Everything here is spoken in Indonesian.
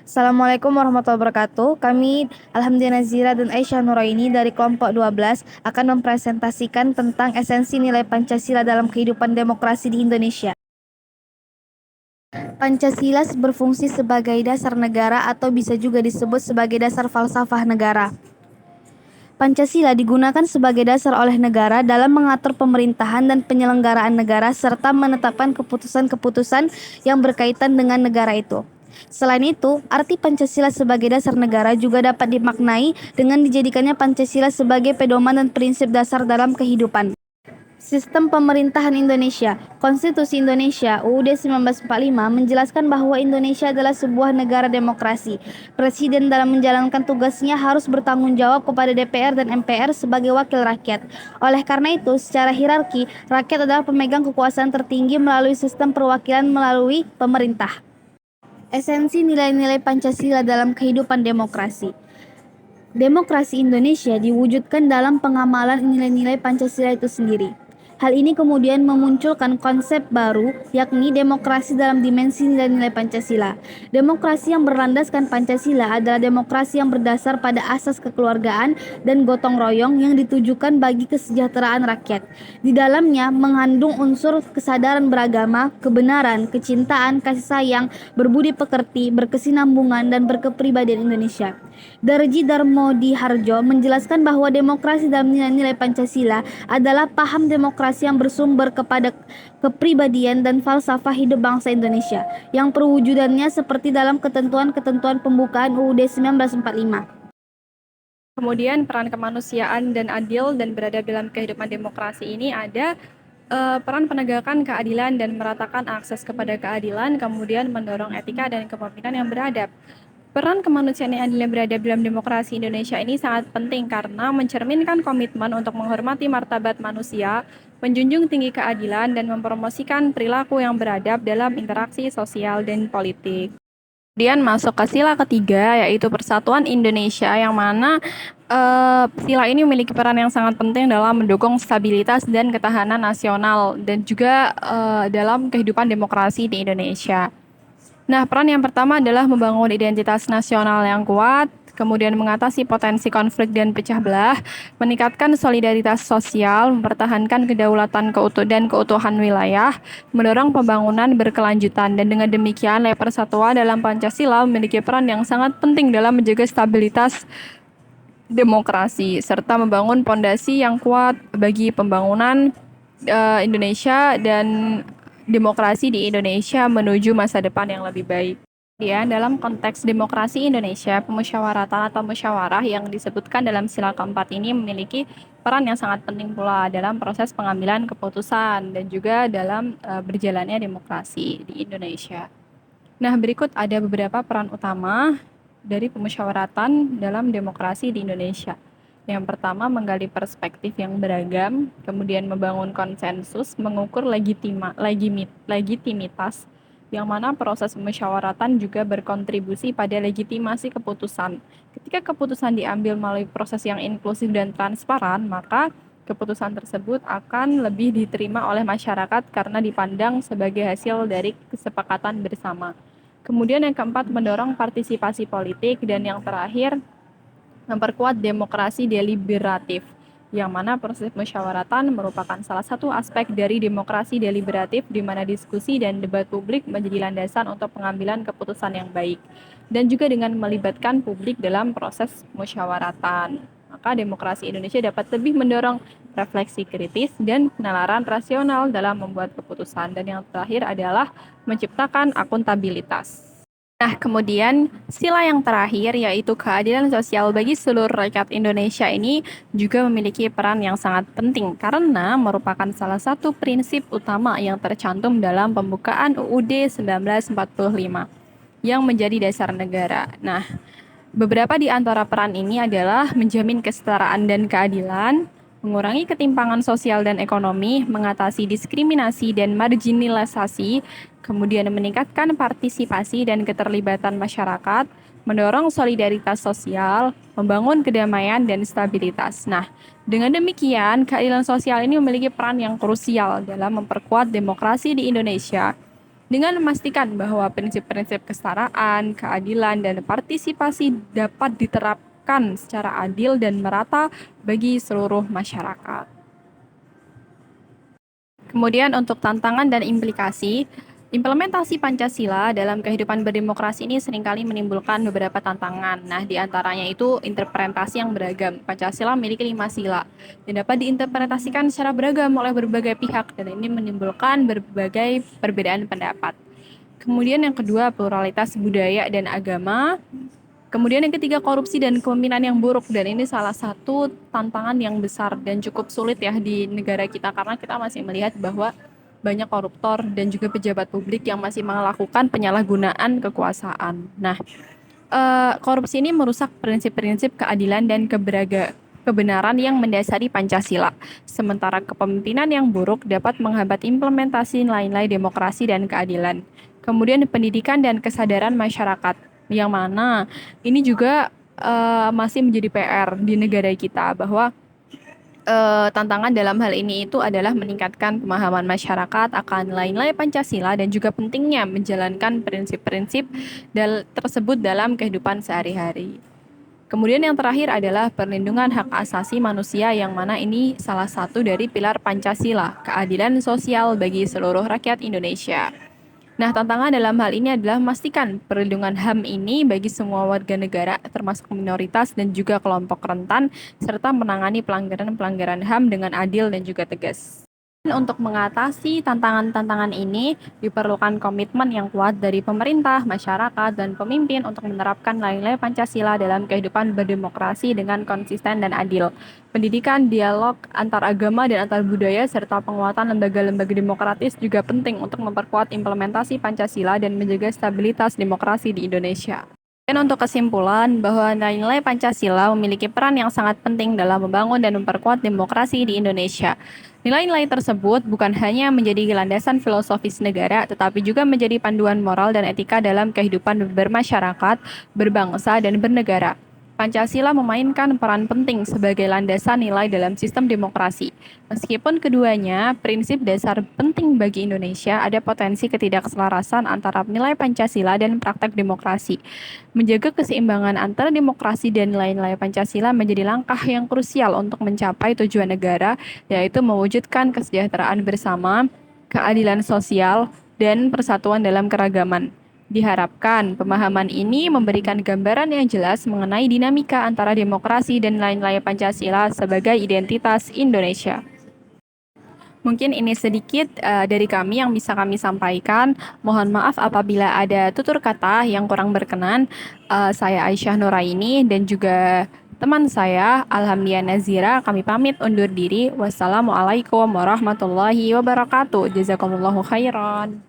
Assalamualaikum warahmatullahi wabarakatuh. Kami Alhamdulillah Nazira dan Aisyah Nuraini dari kelompok 12 akan mempresentasikan tentang esensi nilai Pancasila dalam kehidupan demokrasi di Indonesia. Pancasila berfungsi sebagai dasar negara atau bisa juga disebut sebagai dasar falsafah negara. Pancasila digunakan sebagai dasar oleh negara dalam mengatur pemerintahan dan penyelenggaraan negara serta menetapkan keputusan-keputusan yang berkaitan dengan negara itu. Selain itu, arti Pancasila sebagai dasar negara juga dapat dimaknai dengan dijadikannya Pancasila sebagai pedoman dan prinsip dasar dalam kehidupan. Sistem pemerintahan Indonesia. Konstitusi Indonesia UUD 1945 menjelaskan bahwa Indonesia adalah sebuah negara demokrasi. Presiden dalam menjalankan tugasnya harus bertanggung jawab kepada DPR dan MPR sebagai wakil rakyat. Oleh karena itu, secara hierarki, rakyat adalah pemegang kekuasaan tertinggi melalui sistem perwakilan melalui pemerintah. Esensi nilai-nilai Pancasila dalam kehidupan demokrasi. Demokrasi Indonesia diwujudkan dalam pengamalan nilai-nilai Pancasila itu sendiri. Hal ini kemudian memunculkan konsep baru, yakni demokrasi dalam dimensi nilai-nilai Pancasila. Demokrasi yang berlandaskan Pancasila adalah demokrasi yang berdasar pada asas kekeluargaan dan gotong royong yang ditujukan bagi kesejahteraan rakyat. Di dalamnya mengandung unsur kesadaran beragama, kebenaran, kecintaan, kasih sayang, berbudi pekerti, berkesinambungan, dan berkepribadian Indonesia. Darji Darmodi Harjo menjelaskan bahwa demokrasi dalam nilai-nilai Pancasila adalah paham demokrasi yang bersumber kepada kepribadian dan falsafah hidup bangsa Indonesia, yang perwujudannya seperti dalam ketentuan-ketentuan pembukaan UUD 1945. Kemudian peran kemanusiaan dan adil dan beradab dalam kehidupan demokrasi ini ada peran penegakan keadilan dan meratakan akses kepada keadilan, kemudian mendorong etika dan kepemimpinan yang beradab. Peran kemanusiaan yang adil dan beradab dalam demokrasi Indonesia ini sangat penting karena mencerminkan komitmen untuk menghormati martabat manusia, menjunjung tinggi keadilan, dan mempromosikan perilaku yang beradab dalam interaksi sosial dan politik. Kemudian masuk ke sila ketiga, yaitu Persatuan Indonesia, yang mana sila ini memiliki peran yang sangat penting dalam mendukung stabilitas dan ketahanan nasional dan juga dalam kehidupan demokrasi di Indonesia. Nah, peran yang pertama adalah membangun identitas nasional yang kuat, kemudian mengatasi potensi konflik dan pecah belah, meningkatkan solidaritas sosial, mempertahankan kedaulatan dan keutuhan wilayah, mendorong pembangunan berkelanjutan, dan dengan demikian persatuan dalam Pancasila memiliki peran yang sangat penting dalam menjaga stabilitas demokrasi serta membangun pondasi yang kuat bagi pembangunan Indonesia dan demokrasi di Indonesia menuju masa depan yang lebih baik. Kemudian dalam konteks demokrasi Indonesia, pemusyawaratan atau musyawarah yang disebutkan dalam sila keempat ini memiliki peran yang sangat penting pula dalam proses pengambilan keputusan dan juga dalam berjalannya demokrasi di Indonesia. Nah, berikut ada beberapa peran utama dari pemusyawaratan dalam demokrasi di Indonesia. Yang pertama, menggali perspektif yang beragam, kemudian membangun konsensus, mengukur legitimitas, yang mana proses pemusyawaratan juga berkontribusi pada legitimasi keputusan. Ketika keputusan diambil melalui proses yang inklusif dan transparan, maka keputusan tersebut akan lebih diterima oleh masyarakat karena dipandang sebagai hasil dari kesepakatan bersama. Kemudian yang keempat, mendorong partisipasi politik, dan yang terakhir, memperkuat demokrasi deliberatif, yang mana proses musyawaratan merupakan salah satu aspek dari demokrasi deliberatif di mana diskusi dan debat publik menjadi landasan untuk pengambilan keputusan yang baik, dan juga dengan melibatkan publik dalam proses musyawaratan. Maka demokrasi Indonesia dapat lebih mendorong refleksi kritis dan penalaran rasional dalam membuat keputusan. Dan yang terakhir adalah menciptakan akuntabilitas. Nah, kemudian sila yang terakhir yaitu keadilan sosial bagi seluruh rakyat Indonesia ini juga memiliki peran yang sangat penting karena merupakan salah satu prinsip utama yang tercantum dalam pembukaan UUD 1945 yang menjadi dasar negara. Nah, beberapa di antara peran ini adalah menjamin kesetaraan dan keadilan, mengurangi ketimpangan sosial dan ekonomi, mengatasi diskriminasi dan marginalisasi, kemudian meningkatkan partisipasi dan keterlibatan masyarakat, mendorong solidaritas sosial, membangun kedamaian dan stabilitas. Nah, dengan demikian, keadilan sosial ini memiliki peran yang krusial dalam memperkuat demokrasi di Indonesia dengan memastikan bahwa prinsip-prinsip kesetaraan, keadilan, dan partisipasi dapat diterapkan secara adil dan merata bagi seluruh masyarakat. Kemudian untuk tantangan dan implikasi, implementasi Pancasila dalam kehidupan berdemokrasi ini seringkali menimbulkan beberapa tantangan. Nah, di antaranya itu interpretasi yang beragam. Pancasila memiliki 5 sila dan dapat diinterpretasikan secara beragam oleh berbagai pihak dan ini menimbulkan berbagai perbedaan pendapat. Kemudian yang kedua, pluralitas budaya dan agama. Kemudian yang ketiga, korupsi dan kepemimpinan yang buruk, dan ini salah satu tantangan yang besar dan cukup sulit ya di negara kita karena kita masih melihat bahwa banyak koruptor dan juga pejabat publik yang masih melakukan penyalahgunaan kekuasaan. Nah, korupsi ini merusak prinsip-prinsip keadilan dan kebenaran yang mendasari Pancasila. Sementara kepemimpinan yang buruk dapat menghambat implementasi nilai-nilai demokrasi dan keadilan. Kemudian pendidikan dan kesadaran masyarakat, yang mana ini juga masih menjadi PR di negara kita bahwa tantangan dalam hal ini itu adalah meningkatkan pemahaman masyarakat akan nilai-nilai Pancasila dan juga pentingnya menjalankan prinsip-prinsip tersebut dalam kehidupan sehari-hari. Kemudian yang terakhir adalah perlindungan hak asasi manusia yang mana ini salah satu dari pilar Pancasila, keadilan sosial bagi seluruh rakyat Indonesia. Nah, tantangan dalam hal ini adalah memastikan perlindungan HAM ini bagi semua warga negara, termasuk minoritas dan juga kelompok rentan, serta menangani pelanggaran-pelanggaran HAM dengan adil dan juga tegas. Untuk mengatasi tantangan-tantangan ini, diperlukan komitmen yang kuat dari pemerintah, masyarakat, dan pemimpin untuk menerapkan nilai-nilai Pancasila dalam kehidupan berdemokrasi dengan konsisten dan adil. Pendidikan, dialog antar agama dan antar budaya, serta penguatan lembaga-lembaga demokratis juga penting untuk memperkuat implementasi Pancasila dan menjaga stabilitas demokrasi di Indonesia. Dan untuk kesimpulan, bahwa nilai-nilai Pancasila memiliki peran yang sangat penting dalam membangun dan memperkuat demokrasi di Indonesia. Nilai-nilai tersebut bukan hanya menjadi landasan filosofis negara, tetapi juga menjadi panduan moral dan etika dalam kehidupan bermasyarakat, berbangsa, dan bernegara. Pancasila memainkan peran penting sebagai landasan nilai dalam sistem demokrasi. Meskipun keduanya prinsip dasar penting bagi Indonesia, ada potensi ketidakselarasan antara nilai Pancasila dan praktek demokrasi. Menjaga keseimbangan antara demokrasi dan nilai-nilai Pancasila menjadi langkah yang krusial untuk mencapai tujuan negara, yaitu mewujudkan kesejahteraan bersama, keadilan sosial, dan persatuan dalam keragaman. Diharapkan pemahaman ini memberikan gambaran yang jelas mengenai dinamika antara demokrasi dan nilai-nilai Pancasila sebagai identitas Indonesia. Mungkin ini sedikit dari kami yang bisa kami sampaikan. Mohon maaf apabila ada tutur kata yang kurang berkenan. Saya Aisyah Nuraini dan juga teman saya Alhamdia Nazira. Kami pamit undur diri. Wassalamualaikum warahmatullahi wabarakatuh. Jazakumullahu khairan.